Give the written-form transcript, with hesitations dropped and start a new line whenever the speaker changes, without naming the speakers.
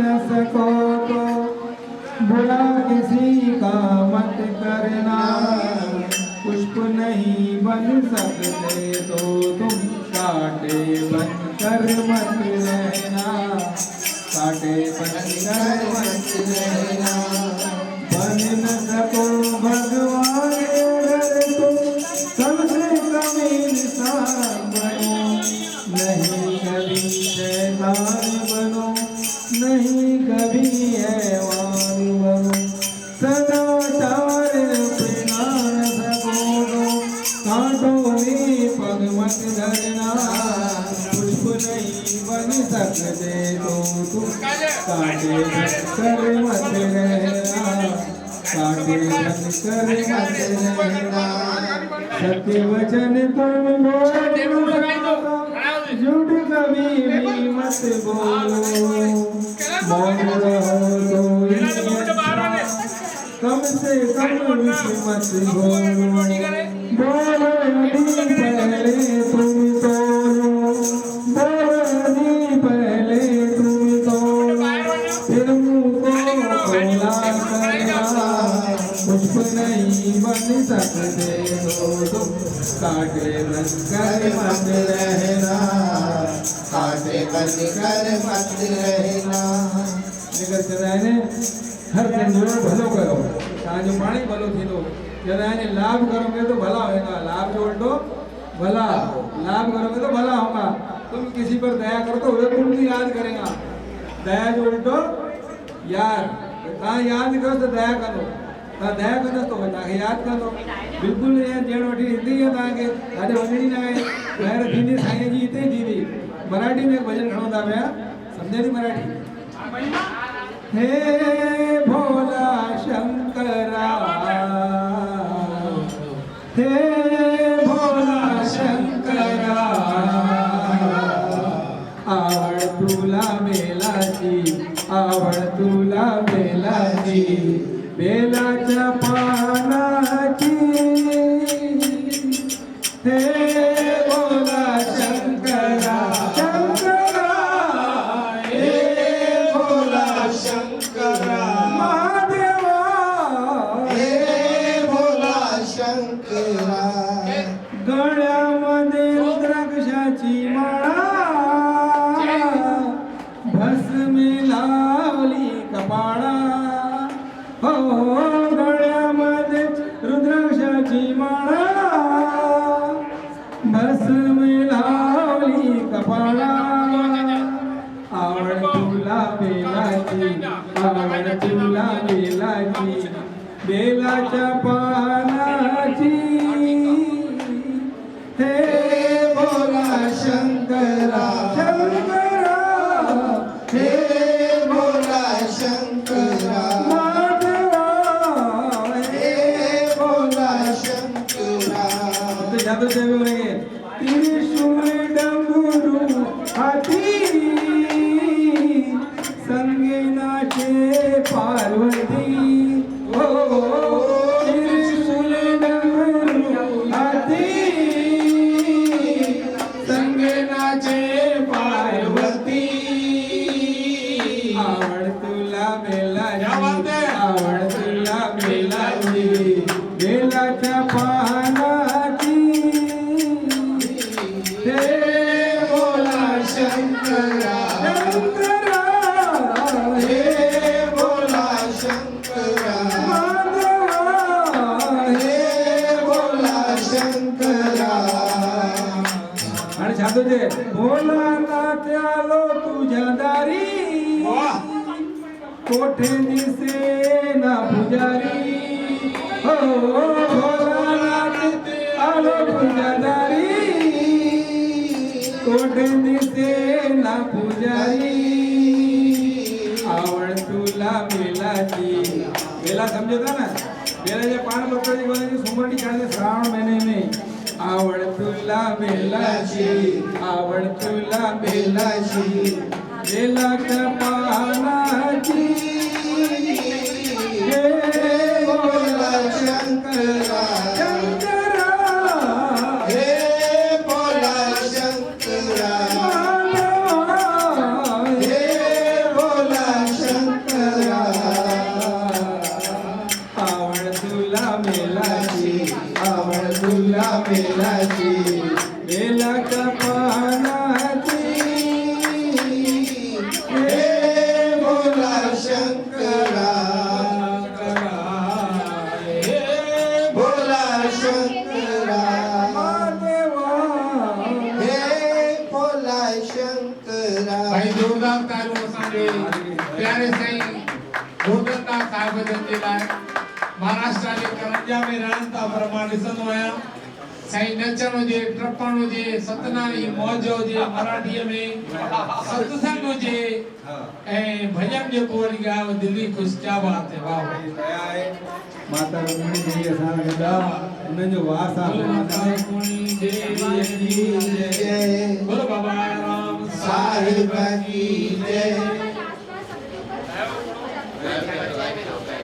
न सको तो बुरा किसी का मत करना, पुष्प नहीं बन सकते तो तुम कांटे बनकर मत रहना, कांटे बनकर मत रहना। बन न सको भगवान अगर तुम सबसे कम इंसान बनो, नहीं कभी शैतान बनो, नहीं कभी हैवान बनो। सदाचार अपना न सको तो कांटों में पग मत धरना, पुष्प नहीं बन सकते तो तुम कांटे बनकर मत रहना, कांटे बनकर मत रहना। सत्य वचन तुम बोलो, झूठ कभी भी मत बोलो, मौन रहो तो कम से कम विष मत बोलो। बोलो नहीं पहले तुम तोड़ो, बोलो नहीं पहले तुम तोड़ो, फिर मुंह को खोला करना, पुष्प नहीं बन सकते तो तुम कांटे बनकर मत रहना, कांटे बनकर मत रहना। निकल चलाने हर तंदुरुस्त भलो करो, ताजो पानी भलो थींदो। चलाने लाभ करोगे तो भला होगा, लाभ जो उल्टो भला, लाभ करोगे तो भला होगा। तुम किसी पर दया करो तो वह तुमको याद करेगा, दया जो उल्टो यार ता याद करो तो दया करो, ता दया करो तो ताके याद करो। बिल्कुल ये जेण वठी हिंदी है ताके आजे वजणी ना है बाहर हिंदी साईं जी इते जीवी मराठी में भजन खणोदा पिया, समझे थी मराठी। हे भोला शंकरा, हे भोला शंकरा, आवड तुला बेलाची, आवड तुला बेलाची, बेलाच्या पानाची। हे भोला शंकरा, शंकरा, हे भोला शंकरा, महादेवा, हे भोला शंकरा। गळ्यामध्ये रुद्राक्षाची माळा, भस्मी लावली कपाळा, हो गळ्यामध्ये रुद्राक्षाची माळा, भस्मी लावली कपाळा। आवड तुला बेलाची, आवड तुला बेलाची, बेलाच्या पानाची। हे भोला शंकरा, शंकरा, हे भोला शंकरा, माधवा, हे भोला शंकरा। तो जादू देव बोलेंगे त्रिशूल डमरू हाथी, संगे नाचे पार्वती, ओ त्रिशूल डमरू हाथी, संगे नाचे पार्वती। आवड तुला बेलाची, आवड तुला बेलाची, बेलाच्या पानाची। हे भोला शंकरा, शंकरा, हे भोला शंकरा, माधवा, हे भोला शंकरा। आणि छातो जे भोला नात्यालो तुझ्या दारी, कोठे दिसे ना पुजारी, हो भोला नाथ आलो तुझ्या दारी, कोठे दिसे ना पुजारी। आवड तुला बेलाची, बेला समझे था ना, बेलाचे पान पत्राची गोळ्याची सोमवारी काढते श्रावण महिने में। आवड तुला बेलाची, आवड तुला बेलाची, बेलाच्या पानाची। हे भोला शंकरा, शंकरा, हे भोला शंकरा, हे भोला
बेलाची
बेला कपानाची
हे भोला शंकरा
हे
भोला शंकरा
महादेवा
हे भोला शंकरा
भाई जोरदार तालियों सारे प्यारे साईं गोदंदा साहिब जंदे लाइ महाराष्ट्र जे करंजा में रहन था पर मां ॾिसंदो आहियां साईं नचण हुजे टपण हुजे सतनामी मौज हुजे मराठीअ में सत्संग हुजे ऐं भॼन जेको वरी ॻायो दिली ख़ुशि क्या बात है वाह वाह
माता रुक्मिणी जी असां गदा उन्हनि जो वास आहे
माता रुक्मिणी देवी की जय
जय
बोलो बाबा राम
साहिब की जय